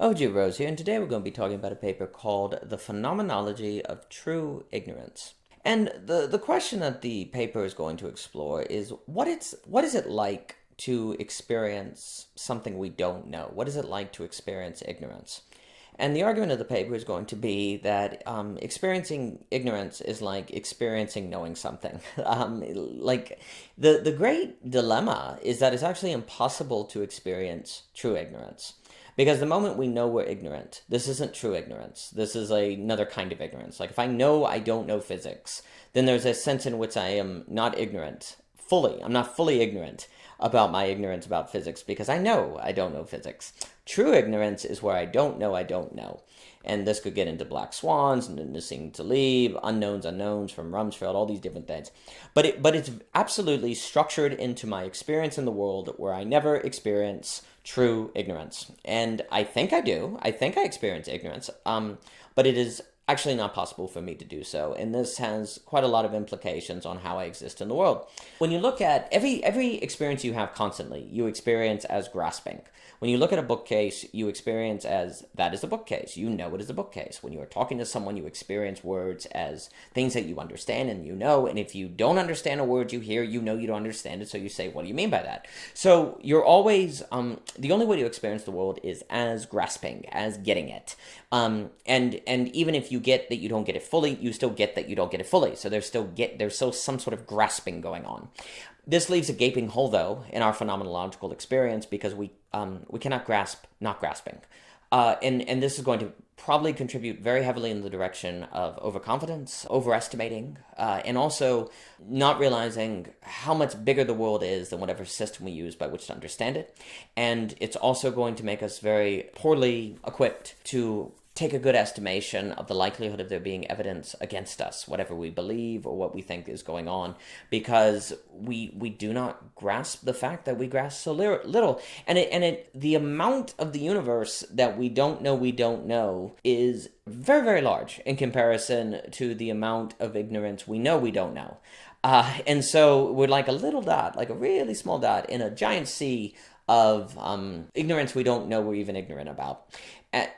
OG Rose here, and today we're going to be talking about a paper called The Phenomenology of True Ignorance. And the question that the paper is going to explore is what is it like to experience something we don't know? What is it like to experience ignorance? And the argument of the paper is going to be that experiencing ignorance is like experiencing knowing something. Like the great dilemma is that it's actually impossible to experience true ignorance. Because the moment we know we're ignorant, this isn't true ignorance. This is another kind of ignorance. Like if I know I don't know physics, then there's a sense in which I am not ignorant fully. I'm not fully ignorant about my ignorance about physics because I know I don't know physics. True ignorance is where I don't know I don't know. And this could get into black swans and into seeming to leave, unknowns from Rumsfeld, all these different things. But it's absolutely structured into my experience in the world where I never experience true ignorance. And I think I do. I think I experience ignorance. But it is actually not possible for me to do so. And this has quite a lot of implications on how I exist in the world. When you look at every experience you have constantly, you experience as grasping. When you look at a bookcase, you experience as that is a bookcase. You know it is a bookcase. When you are talking to someone, you experience words as things that you understand and you know. And if you don't understand a word you hear, you know you don't understand it. So you say, what do you mean by that? So you're always, the only way to experience the world is as grasping, as getting it. And even if you get that you don't get it fully, you still get that you don't get it fully. So there's still some sort of grasping going on. This leaves a gaping hole, though, in our phenomenological experience because we cannot grasp not grasping. And this is going to probably contribute very heavily in the direction of overconfidence, overestimating, and also not realizing how much bigger the world is than whatever system we use by which to understand it. And it's also going to make us very poorly equipped to take a good estimation of the likelihood of there being evidence against us, whatever we believe or what we think is going on, because we do not grasp the fact that we grasp so little. And the amount of the universe that we don't know is very, very large in comparison to the amount of ignorance we don't know. And so we're like a little dot, like a really small dot in a giant sea of ignorance we don't know we're even ignorant about.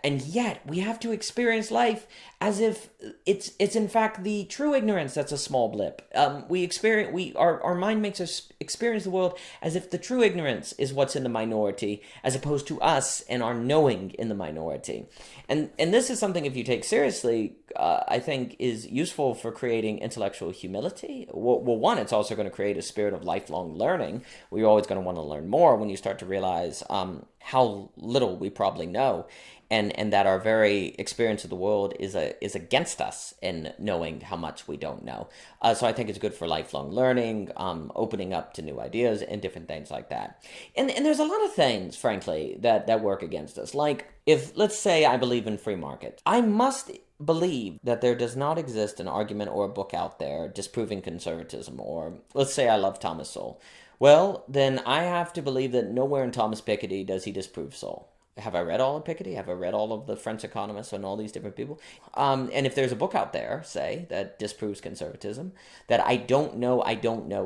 And yet we have to experience life as if it's in fact the true ignorance that's a small blip. Our mind makes us experience the world as if the true ignorance is what's in the minority, as opposed to us and our knowing in the minority. And this is something, if you take seriously, I think is useful for creating intellectual humility. Well, one, it's also going to create a spirit of lifelong learning. We're always going to want to learn more when you start to realize how little we probably know. And that our very experience of the world is against us in knowing how much we don't know. So I think it's good for lifelong learning, opening up to new ideas and different things like that. And there's a lot of things, frankly, that work against us. Like if, let's say I believe in free market, I must believe that there does not exist an argument or a book out there disproving conservatism, or let's say I love Thomas Sowell. Well, then I have to believe that nowhere in Thomas Piketty does he disprove Sowell. Have I read all of Piketty? Have I read all of the French economists and all these different people? And if there's a book out there, say, that disproves conservatism, that I don't know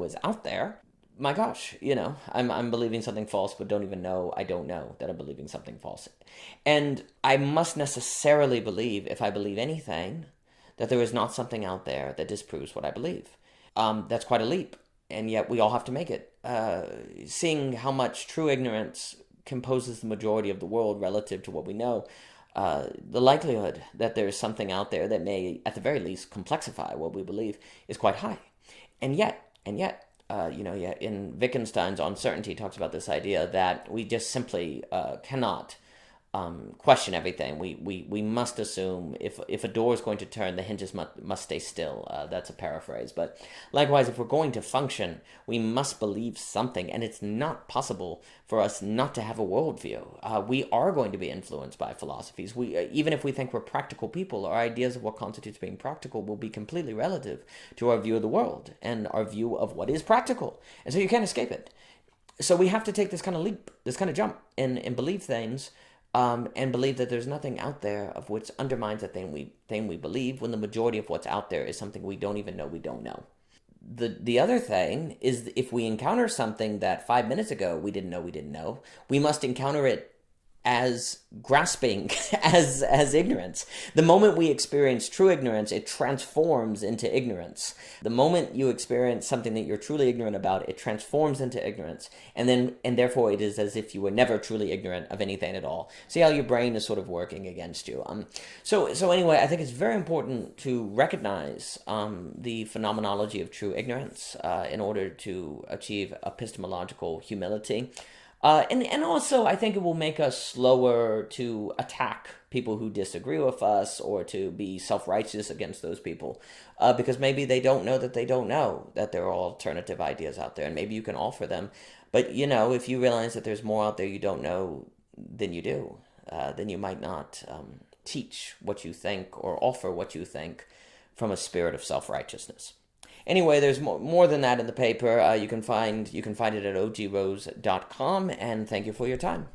is out there, my gosh, I'm believing something false, but don't even know I don't know that I'm believing something false. And I must necessarily believe, if I believe anything, that there is not something out there that disproves what I believe. That's quite a leap, and yet we all have to make it. Seeing how much true ignorance composes the majority of the world relative to what we know, the likelihood that there is something out there that may, at the very least, complexify what we believe is quite high. And yet, in Wittgenstein's Uncertainty talks about this idea that we just simply cannot question everything. We must assume if a door is going to turn, the hinges must stay still. That's a paraphrase. But likewise, if we're going to function, we must believe something. And it's not possible for us not to have a worldview. We are going to be influenced by philosophies. Even if we think we're practical people, our ideas of what constitutes being practical will be completely relative to our view of the world and our view of what is practical. And so you can't escape it. So we have to take this kind of leap, this kind of jump, and believe things. And believe that there's nothing out there of which undermines the thing we believe, when the majority of what's out there is something we don't even know we don't know. The other thing is, if we encounter something that 5 minutes ago we didn't know, we must encounter it as grasping as ignorance. The moment we experience true ignorance, it transforms into ignorance. The moment you experience something that you're truly ignorant about, it transforms into ignorance, and therefore it is as if you were never truly ignorant of anything at all. See how your brain is sort of working against you. So anyway, I think it's very important to recognize the phenomenology of true ignorance in order to achieve epistemological humility. And also, I think it will make us slower to attack people who disagree with us or to be self-righteous against those people because maybe they don't know that they don't know that there are alternative ideas out there, and maybe you can offer them. But, if you realize that there's more out there you don't know than you do, then you might not teach what you think or offer what you think from a spirit of self-righteousness. Anyway, there's more than that in the paper. You can find it at ogrose.com, and thank you for your time.